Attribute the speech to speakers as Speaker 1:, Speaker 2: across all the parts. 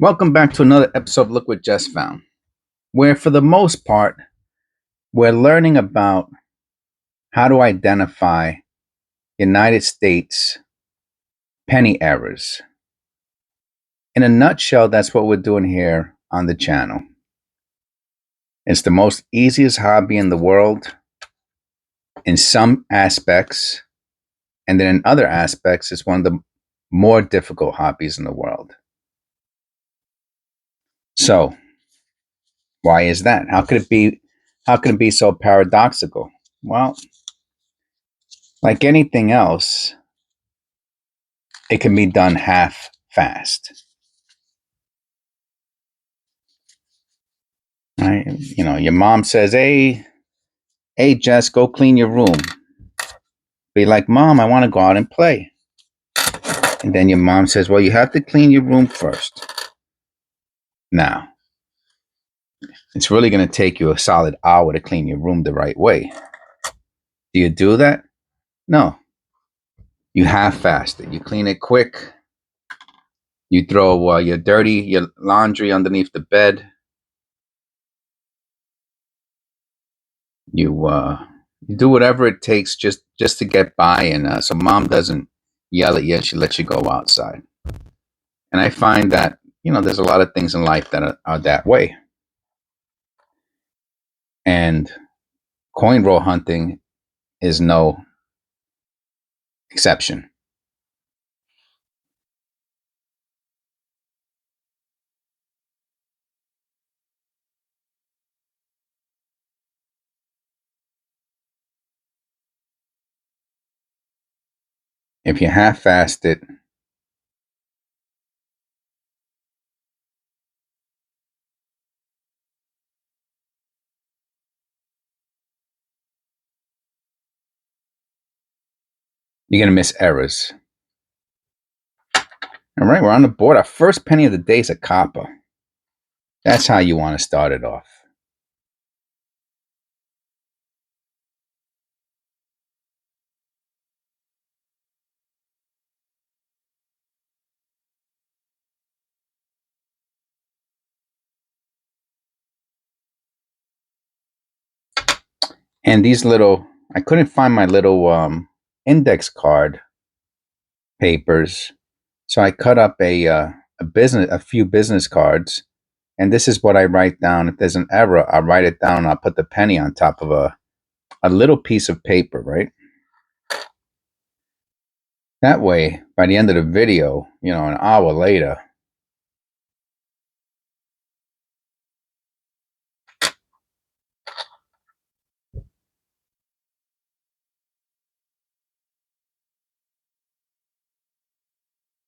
Speaker 1: Welcome back to another episode of Look What Just Found, where for the most part, we're learning about how to identify United States penny errors. In a nutshell, that's what we're doing here on the channel. It's the most easiest hobby in the world in some aspects, and then in other aspects, it's one of the more difficult hobbies in the world. So, why is that? How could it be so paradoxical? Well, like anything else, it can be done half fast. Right? You know, your mom says, hey, Jess, go clean your room. Be like, Mom, I want to go out and play. And then your mom says, well, you have to clean your room first. Now, it's really going to take you a solid hour to clean your room the right way. Do you do that? No. You half-fast it. You clean it quick. You throw your laundry underneath the bed. You do whatever it takes just to get by, and so mom doesn't yell at you and she lets you go outside. And I find that, there's a lot of things in life that are that way. And coin roll hunting is no exception. If you half-fast it, you're going to miss errors. All right, we're on the board. Our first penny of the day is a copper. That's how you want to start it off. And these I couldn't find my little index card papers, so I cut up a few business cards, and this is what I write down. If there's an error, I'll write it down. I'll put the penny on top of a little piece of paper, right? That way, by the end of the video, an hour later,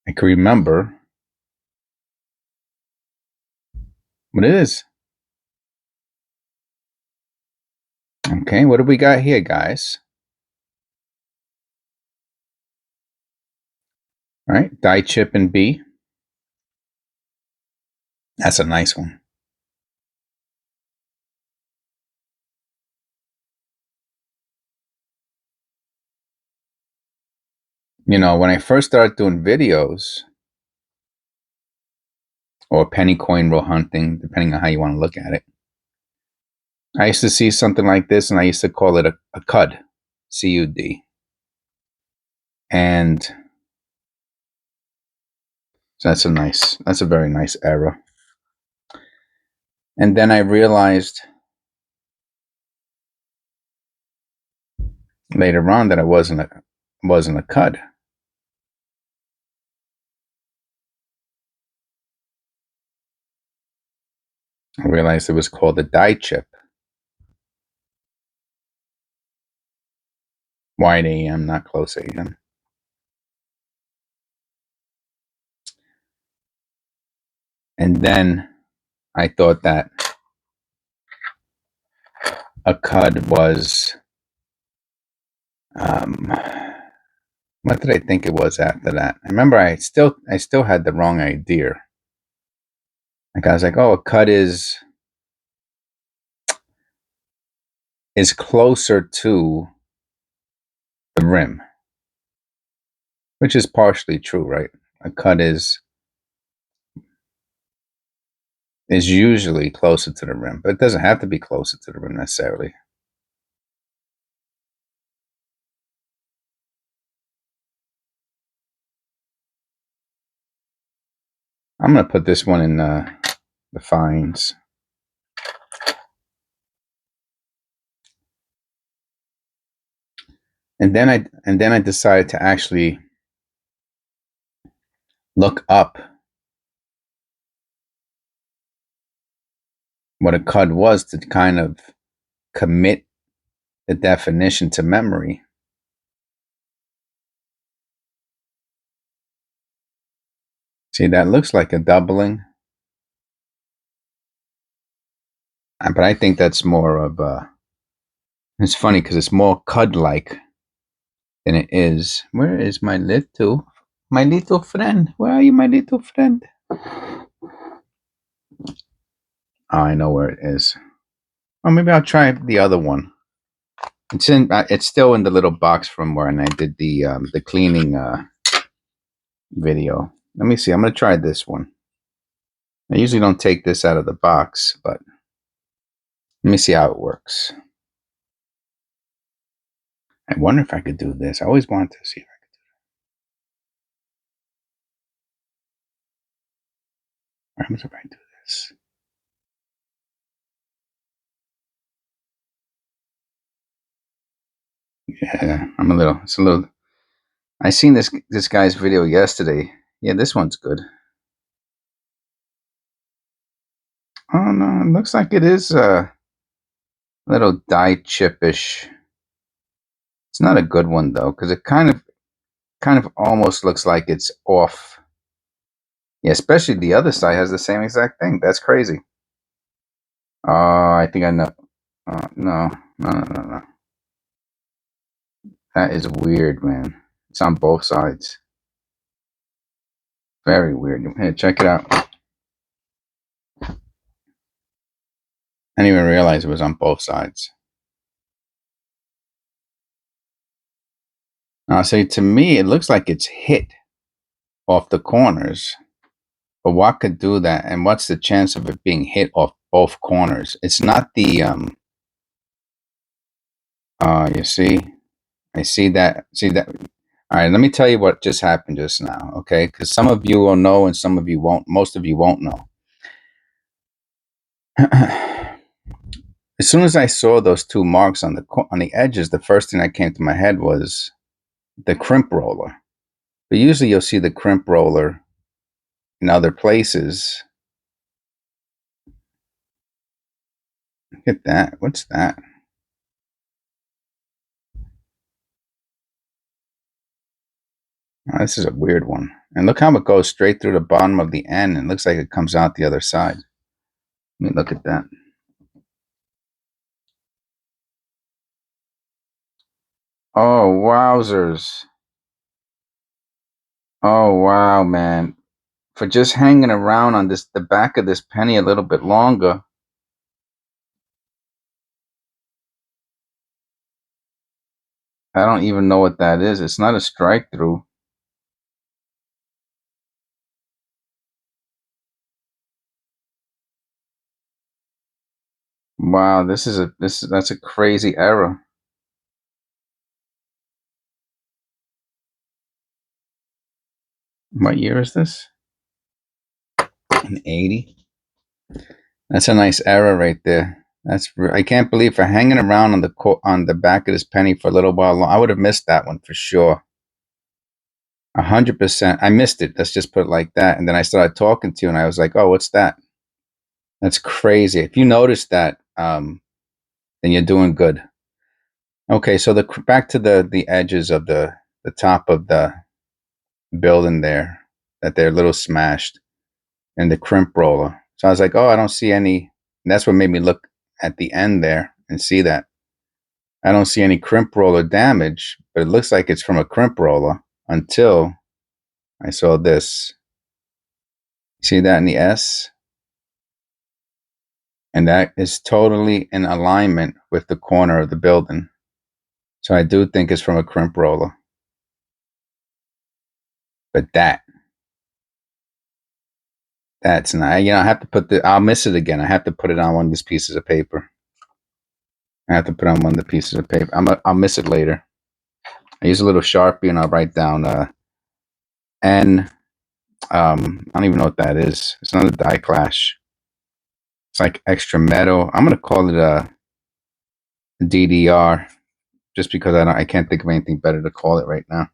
Speaker 1: I can remember what it is. Okay, what do we got here, guys? All right, die chip and B. That's a nice one. When I first started doing videos or penny coin roll hunting, depending on how you want to look at it, I used to see something like this, and I used to call it a CUD, C-U-D. And so that's a very nice error. And then I realized later on that it wasn't a CUD. I realized it was called a die chip. Wide AM, not close AM. And then I thought that a CUD was, what did I think it was after that? I remember I still had the wrong idea. Like I was like, oh, a CUD is closer to the rim, which is partially true, right? A CUD is is usually closer to the rim, but it doesn't have to be closer to the rim necessarily. I'm going to put this one in the fines. And then I decided to actually look up what a CUD was to kind of commit the definition to memory. See, that looks like a doubling. But I think that's more of it's funny because it's more CUD-like than it is. Where is my little friend? Where are you, my little friend? Oh, I know where it is. Or maybe I'll try the other one. It's still in the little box from where I did the cleaning video. Let me see. I'm gonna try this one. I usually don't take this out of the box, but let me see how it works. I wonder if I could do this. I always wanted to see if I could do that. What happens if I do this? Yeah, it's a little. I seen this guy's video yesterday. Yeah, this one's good. Oh no, it looks like it is a little dye chipish. It's not a good one though, because it kind of almost looks like it's off. Yeah, especially the other side has the same exact thing. That's crazy. Oh, I think I know. No. That is weird, man. It's on both sides. Very weird. Here, check it out. I didn't even realize it was on both sides. Now, see, to me, it looks like it's hit off the corners. But what could do that? And what's the chance of it being hit off both corners? It's not the you see, I see that. See that. All right, let me tell you what just happened just now, okay? Because some of you will know and some of you won't. Most of you won't know. As soon as I saw those two marks on the edges, the first thing that came to my head was the crimp roller. But usually you'll see the crimp roller in other places. Look at that. What's that? Oh, this is a weird one. And look how it goes straight through the bottom of the end. It looks like it comes out the other side. Let me look at that. Oh, wowzers. Oh, wow, man. For just hanging around on the back of this penny a little bit longer. I don't even know what that is. It's not a strike through. Wow, that's a crazy error. What year is this? An 80. That's a nice error right there. I can't believe for hanging around on the back of this penny for a little while long. I would have missed that one for sure. 100%. I missed it. Let's just put it like that. And then I started talking to you, and I was like, "Oh, what's that?" That's crazy. If you noticed that, then you're doing good. Okay, so back to the edges of the top of the building there, that they're a little smashed, and the crimp roller. So I was like, "Oh, I don't see any." And that's what made me look at the end there and see that. I don't see any crimp roller damage, but it looks like it's from a crimp roller until I saw this. See that in the S? And that is totally in alignment with the corner of the building. So I do think it's from a crimp roller. But that That's not, you know, I have to put I'll miss it again. I have to put it on one of these pieces of paper. I have to put on one of the pieces of paper. I'll miss it later. I use a little Sharpie and I'll write down N. I don't even know what that is. It's not a die clash. It's like extra metal. I'm gonna call it a DDR, just because I can't think of anything better to call it right now.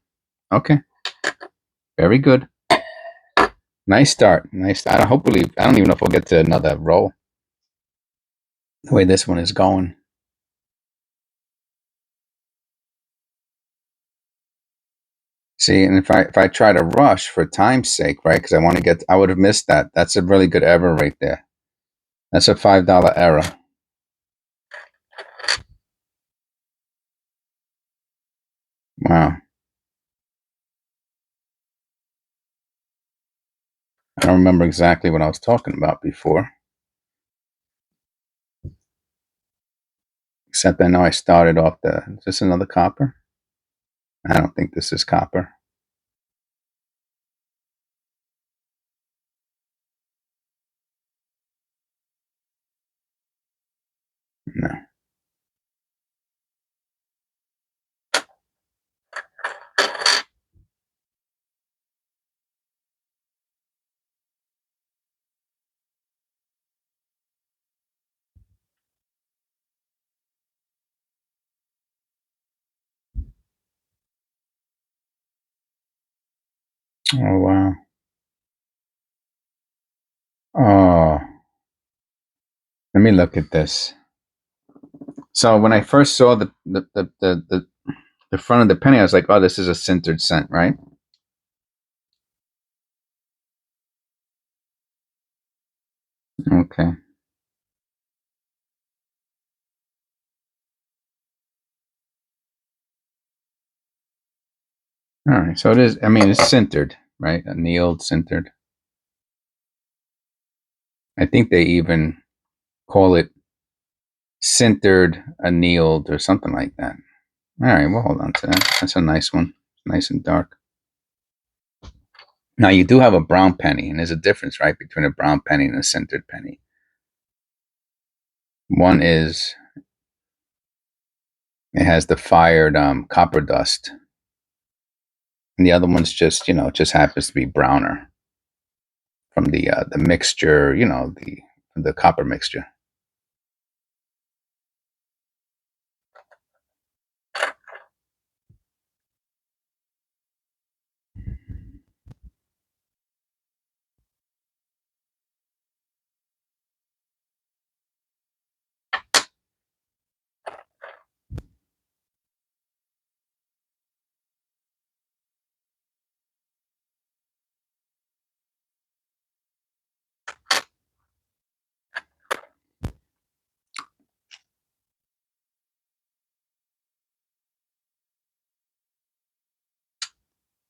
Speaker 1: Okay, very good. Nice start. Nice. I don't even know if we'll get to another roll. The way this one is going. See, and if I try to rush for time's sake, right? Because I would have missed that. That's a really good error right there. That's a $5 error. Wow. I don't remember exactly what I was talking about before. Except I know I started off is this another copper? I don't think this is copper. No. Oh, wow. Oh, let me look at this. So when I first saw the front of the penny, I was like, oh, this is a sintered cent, right? Okay. All right. So it is, I mean, it's sintered, right? Annealed, sintered. I think they even call it sintered, annealed, or something like that. All right, we'll hold on to that. That's a nice one. Nice and dark. Now, you do have a brown penny, and there's a difference, right, between a brown penny and a sintered penny. One is, it has the fired copper dust, and the other one's just, it just happens to be browner from the mixture, the copper mixture.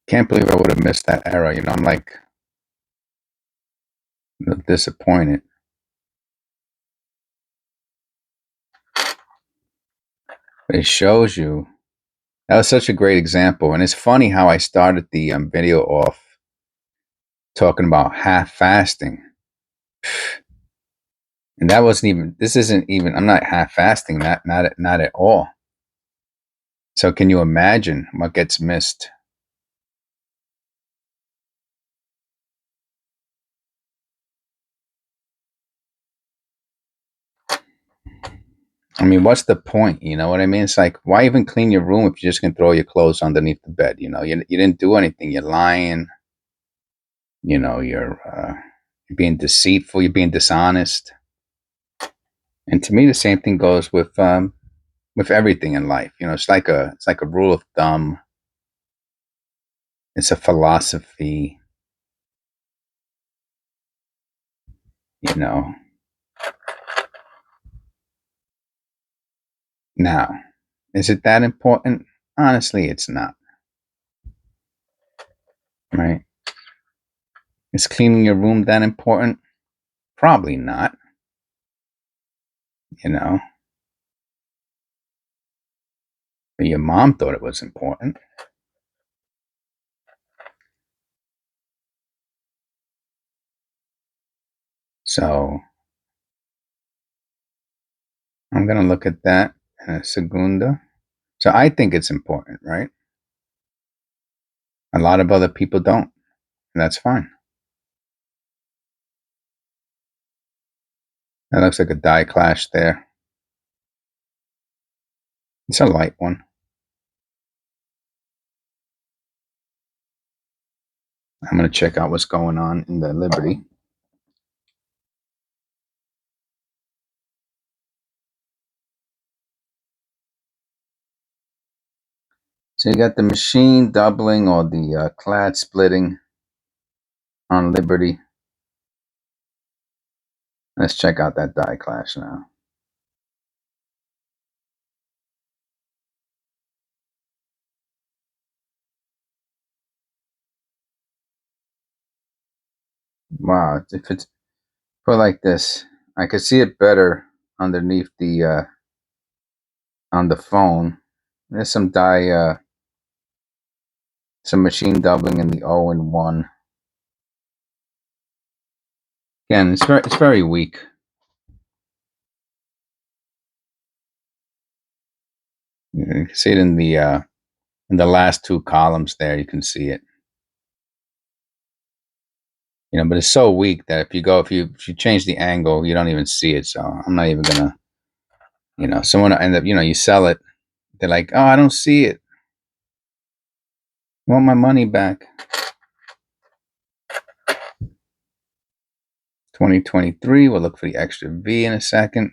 Speaker 1: Can't believe I would have missed that error. I'm like disappointed. But it shows you. That was such a great example. And it's funny how I started the video off talking about half fasting. And that wasn't even, this isn't even, I'm not half fasting, not at all. So can you imagine what gets missed? I mean, what's the point? You know what I mean? It's like, why even clean your room if you're just going to throw your clothes underneath the bed? You didn't do anything. You're lying. You're being deceitful. You're being dishonest. And to me, the same thing goes with everything in life. It's like a rule of thumb. It's a philosophy. You know. Now, is it that important? Honestly, it's not. Right? Is cleaning your room that important? Probably not. You know. But your mom thought it was important. So I'm going to look at that in a segunda. So I think it's important, right? A lot of other people don't, and that's fine. That looks like a die clash there. It's a light one. I'm going to check out what's going on in the Liberty. So you got the machine doubling or the clad splitting on Liberty. Let's check out that die clash now. Wow, if it's put like this, I could see it better underneath the on the phone. There's some die, some machine doubling in the 0 and 1. Again, it's very weak. You can see it in the last two columns there. You can see it. You know, but it's so weak that if you change the angle, you don't even see it. So I'm not even gonna, you know, someone end up, you know, you sell it, they're like, oh, I don't see it. I want my money back. 2023. We'll look for the extra V in a second.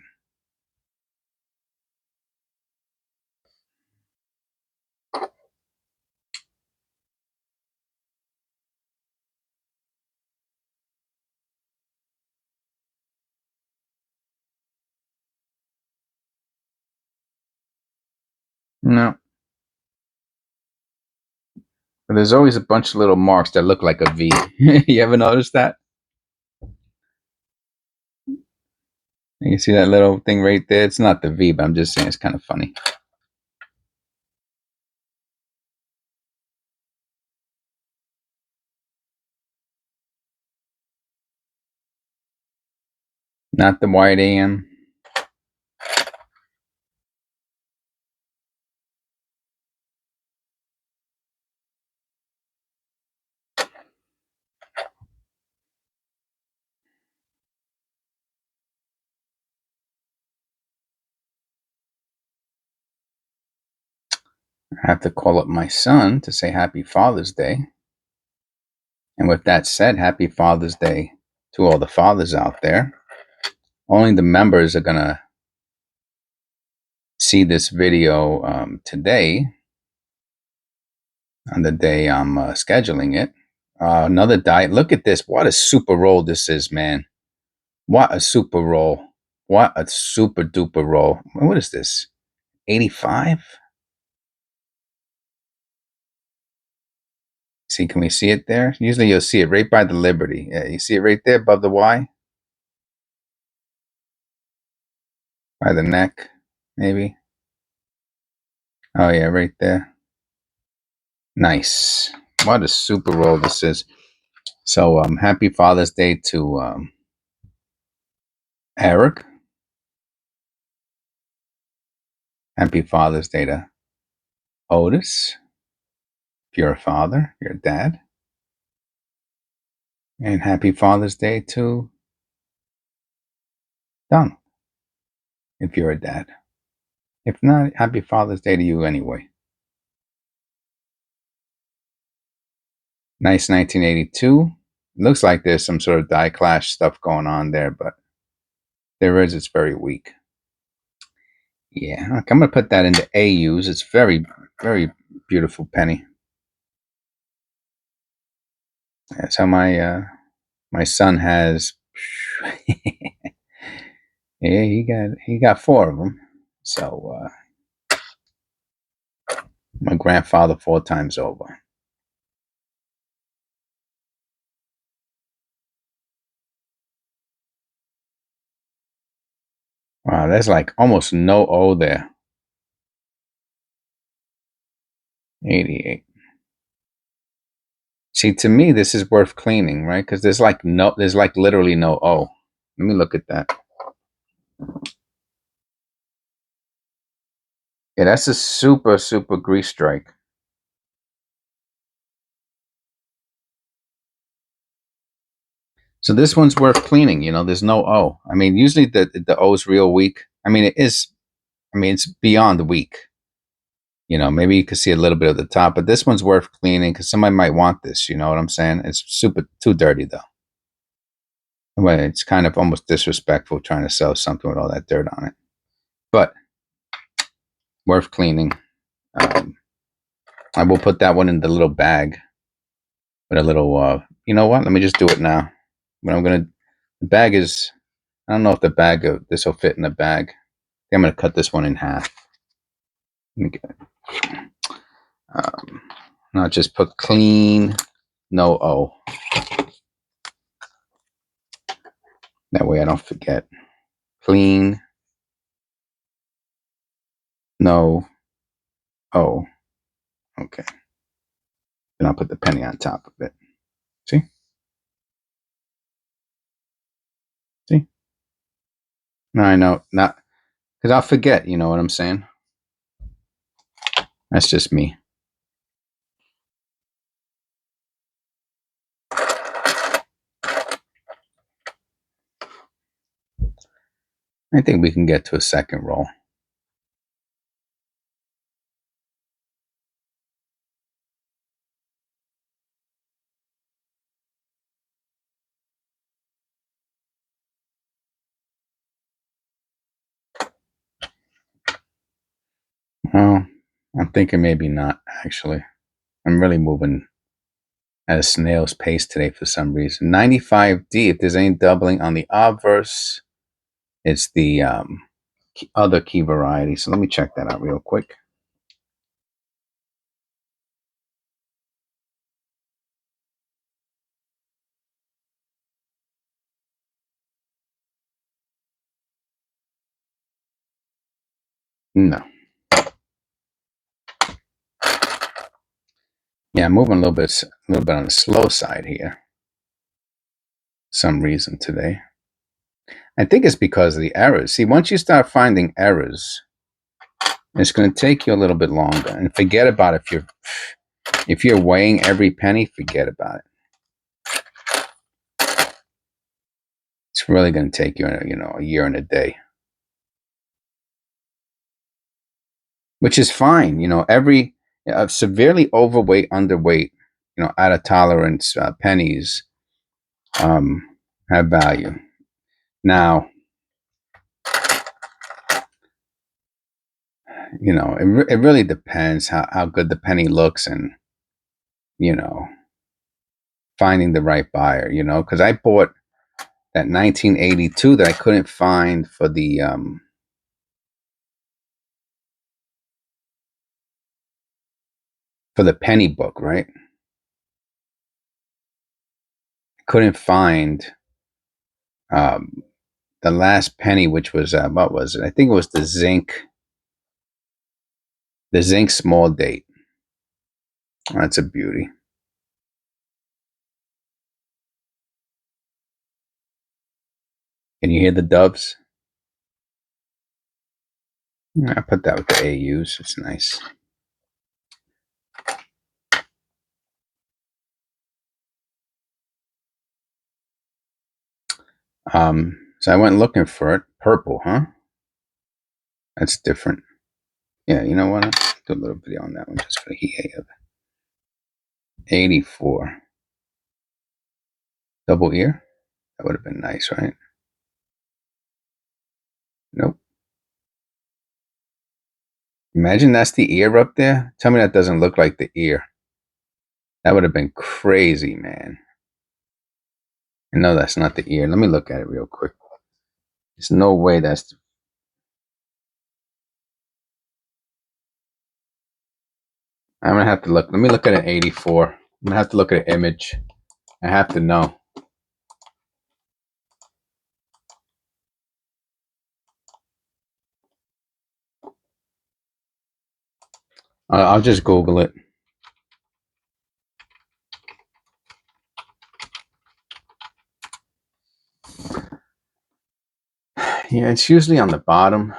Speaker 1: No. But there's always a bunch of little marks that look like a V. You ever notice that? You see that little thing right there? It's not the V, but I'm just saying it's kind of funny. Not the white AM. I have to call up my son to say Happy Father's Day. And with that said, Happy Father's Day to all the fathers out there. Only the members are going to see this video today, on the day I'm scheduling it. Another diet. Look at this. What a super roll this is, man. What a super roll. What a super duper roll. What is this? 85? See, can we see it there? Usually you'll see it right by the Liberty. Yeah, you see it right there above the Y? By the neck, maybe? Oh, yeah, right there. Nice. What a super roll this is. So, happy Father's Day to Eric. Happy Father's Day to Otis. If you're a father, you're a dad. And happy Father's Day to Donald, if you're a dad. If not, happy Father's Day to you anyway. Nice 1982. Looks like there's some sort of die clash stuff going on there, but there is. It's very weak. Yeah, I'm going to put that into AUs. It's very, very beautiful penny. That's how my son has. Yeah, he got 4 of them. So my grandfather 4 times over. Wow, there's like almost no O there. 88. See, to me, this is worth cleaning, right? Because there's like literally no O. Let me look at that. Yeah, that's a super, super grease strike. So this one's worth cleaning. You know, there's no O. I mean, usually the O is real weak. I mean, it is. I mean, it's beyond weak. You know, maybe you could see a little bit of the top, but this one's worth cleaning because somebody might want this. You know what I'm saying? It's super too dirty though. Well, it's kind of almost disrespectful trying to sell something with all that dirt on it, but worth cleaning. I will put that one in the little bag with a little. You know what? Let me just do it now. But I'm gonna. The bag is. I don't know if the bag of this will fit in the bag. I'm gonna cut this one in half. Let me get it. I'll just put clean, no O. That way I don't forget. Clean, no O. Okay. Then I'll put the penny on top of it. See? See? No, I know. Not because I'll forget, you know what I'm saying? That's just me. I think we can get to a second roll. Well, I'm thinking maybe not, actually. I'm really moving at a snail's pace today for some reason. 95D, if there's any doubling on the obverse, it's the other key variety. So let me check that out real quick. No. Yeah, I'm moving a little bit on the slow side here. Some reason today. I think it's because of the errors. See, once you start finding errors, it's going to take you a little bit longer. And forget about it. If you're weighing every penny, forget about it. It's really going to take you, a year and a day, which is fine. You know, every severely overweight, underweight, out of tolerance pennies have value. Now, it really depends how good the penny looks and, finding the right buyer, because I bought that 1982 that I couldn't find for the penny book, right? Couldn't find the last penny, which was what was it? I think it was the zinc small date. That's a beauty. Can you hear the doves? I put that with the AUs. It's nice. So I went looking for it. Purple, huh? That's different. Yeah, you know what? I'll do a little video on that one just for the EA of it. 84. Double ear? That would have been nice, right? Nope. Imagine that's the ear up there. Tell me that doesn't look like the ear. That would have been crazy, man. No, that's not the ear. Let me look at it real quick. There's no way that's the... I'm gonna have to look. Let me look at an 84. I'm gonna have to look at an image. I have to know. I'll just Google it. Yeah, it's usually on the bottom.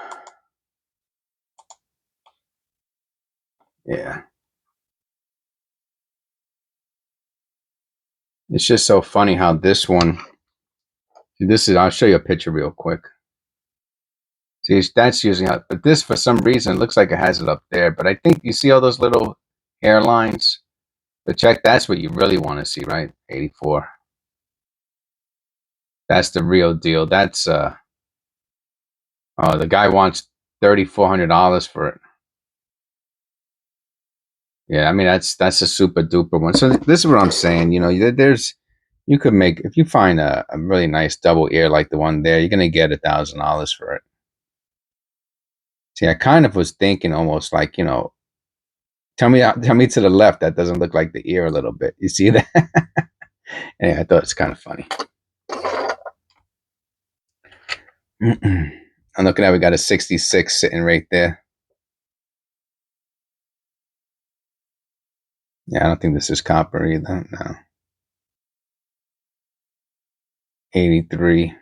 Speaker 1: Yeah. It's just so funny how this one, this is, I'll show you a picture real quick. See, that's usually how, but this, for some reason, looks like it has it up there. But I think you see all those little hairlines? But check, that's what you really want to see, right? 84. That's the real deal. That's, oh, the guy wants $3,400 for it. Yeah, I mean, that's a super duper one. So this is what I'm saying. You know, there's, you could make, if you find a really nice double ear like the one there, you're going to get $1,000 for it. See, I kind of was thinking almost like, you know, tell me to the left. That doesn't look like the ear a little bit. You see that? Yeah, I thought it's kind of funny. I'm looking at, we got a 66 sitting right there. Yeah, I don't think this is copper either. No. 83.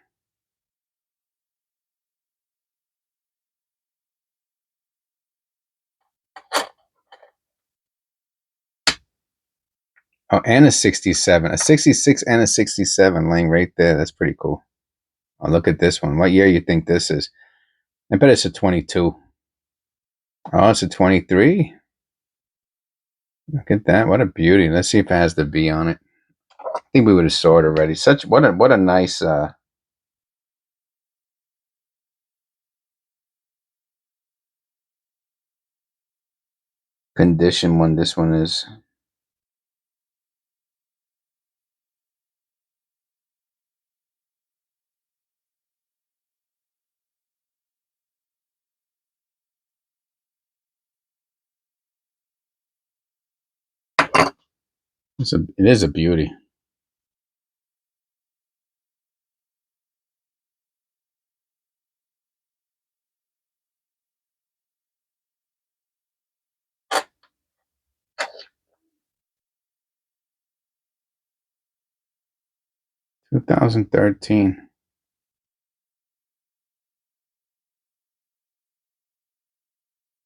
Speaker 1: Oh, and a 67. A 66 and a 67 laying right there. That's pretty cool. Oh, look at this one. What year you think this is? I bet it's a 22. Oh, it's a 23. Look at that. What a beauty. Let's see if it has the V on it. I think we would have saw it already. Such what a nice condition one this one is. It is a beauty. Two 2013.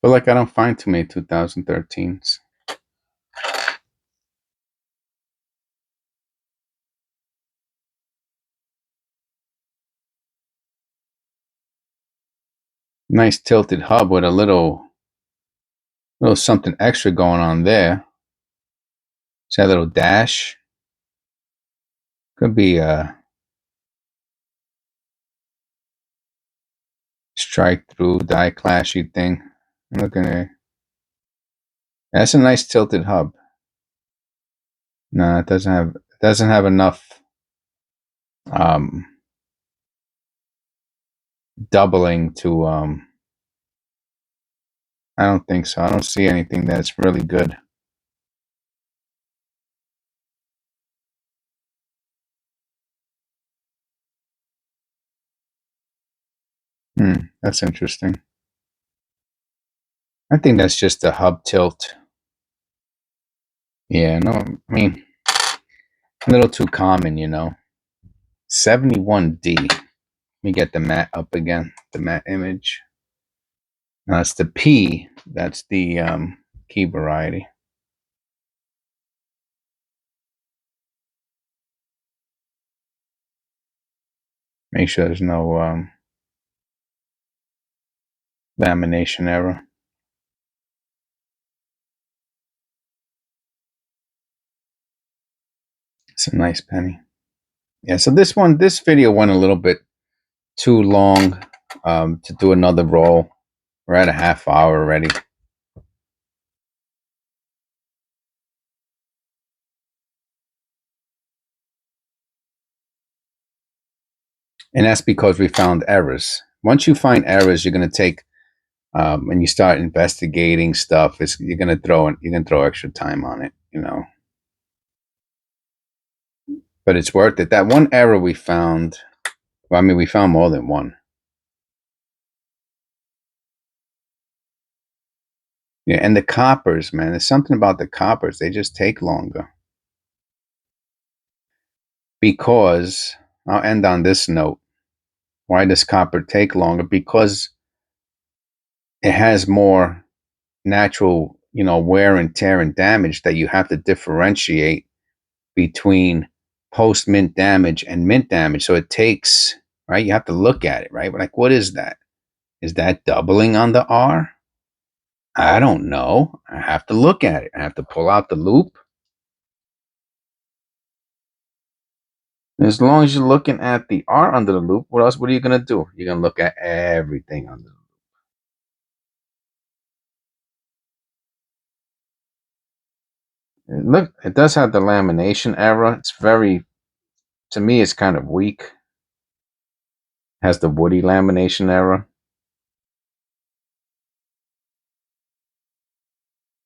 Speaker 1: Feel like I don't find too many 2013s. Nice tilted hub with a little something extra going on there. See that little dash? Could be a strike through die clashy thing. I'm looking at. That's a nice tilted hub. No, it doesn't have enough doubling to I don't think so. I don't see anything that's really good. That's interesting. I think that's just a hub tilt. Yeah, no, I mean, a little too common, you know. 71D. Let me get the matte up again, the matte image. That's the P. That's the key variety. Make sure there's no lamination error. It's a nice penny. Yeah, so this video went a little bit too long to do another roll. We're at a half hour already. And that's because we found errors. Once you find errors, you're going to take and you start investigating stuff. You're going to throw extra time on it, you know. But it's worth it. That one error we found. Well, I mean, we found more than one. Yeah, and the coppers, man. There's something about the coppers. They just take longer. Because I'll end on this note. Why does copper take longer? Because it has more natural, wear and tear and damage that you have to differentiate between post mint damage and mint damage. So it takes, right? You have to look at it, right? Like, what is that? Is that doubling on the R? I don't know. I have to look at it. I have to pull out the loop. As long as you're looking at the R under the loop, what are you going to do? You're going to look at everything under the loop. Look, it does have the lamination error. It's to me, it's kind of weak. It has the woody lamination error.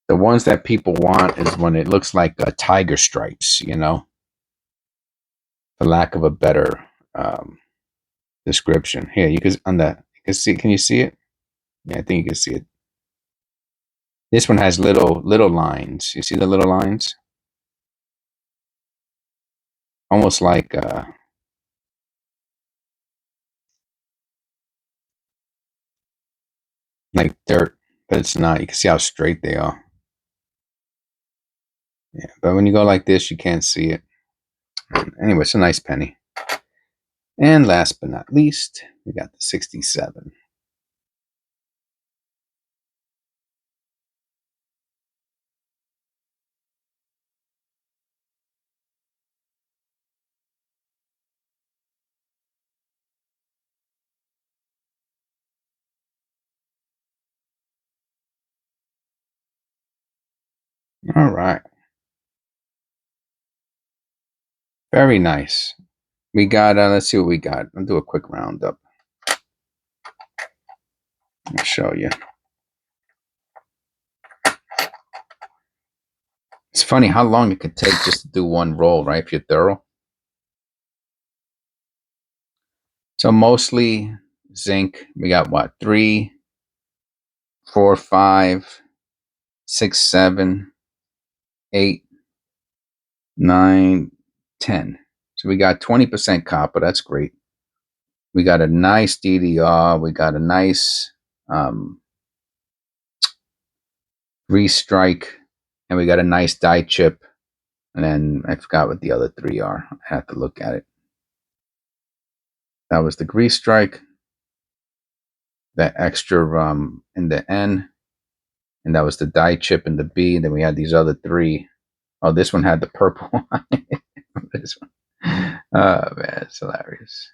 Speaker 1: The ones that people want is when it looks like tiger stripes, for lack of a better description. Here, you can see. Can you see it? Yeah, I think you can see it. This one has little lines. You see the little lines? Almost like dirt, but it's not. You can see how straight they are. Yeah, but when you go like this, you can't see it. Anyway, it's a nice penny. And last but not least, we got the 67. All right. Very nice. We got, let's see what we got. I'll do a quick roundup. I'll show you. It's funny how long it could take just to do one roll, right? If you're thorough. So mostly zinc. We got what? 3, 4, 5, 6, 7, 8, 9, 10. So we got 20% copper. That's great. We got a nice DDR. We got a nice restrike. And we got a nice die chip. And then I forgot what the other 3 are. I have to look at it. That was the grease strike. That extra in the N. And that was the die chip in the B. And then we had these other 3. Oh, this one had the purple on it. This one. Oh, man, it's hilarious.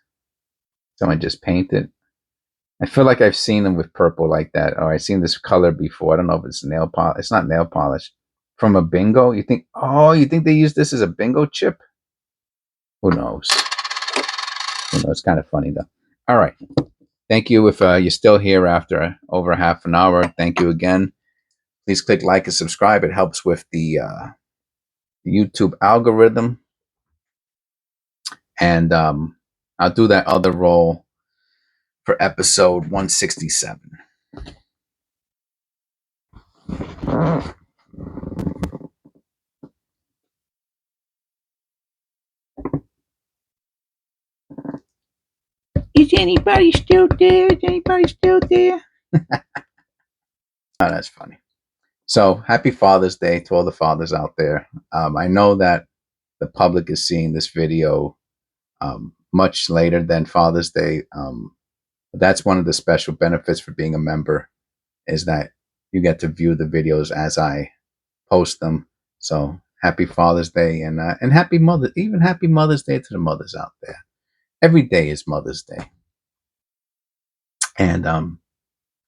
Speaker 1: Someone just painted. I feel like I've seen them with purple like that. Oh, I've seen this color before. I don't know if it's nail polish. It's not nail polish. From a bingo? You think they use this as a bingo chip? Who knows? It's kind of funny, though. All right. Thank you if you're still here after over half an hour. Thank you again. Please click like and subscribe. It helps with the YouTube algorithm. And I'll do that other roll for episode 167. Is anybody still there? Oh, that's funny. So happy Father's Day to all the fathers out there. I know that the public is seeing this video much later than Father's Day. But that's one of the special benefits for being a member, is that you get to view the videos as I post them. So happy Father's Day and happy Mother's Day to the mothers out there. Every day is Mother's Day. And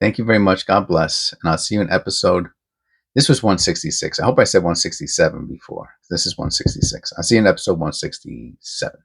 Speaker 1: thank you very much. God bless. And I'll see you in episode. This was 166. I hope I said 167 before. This is 166. I'll see you in episode 167.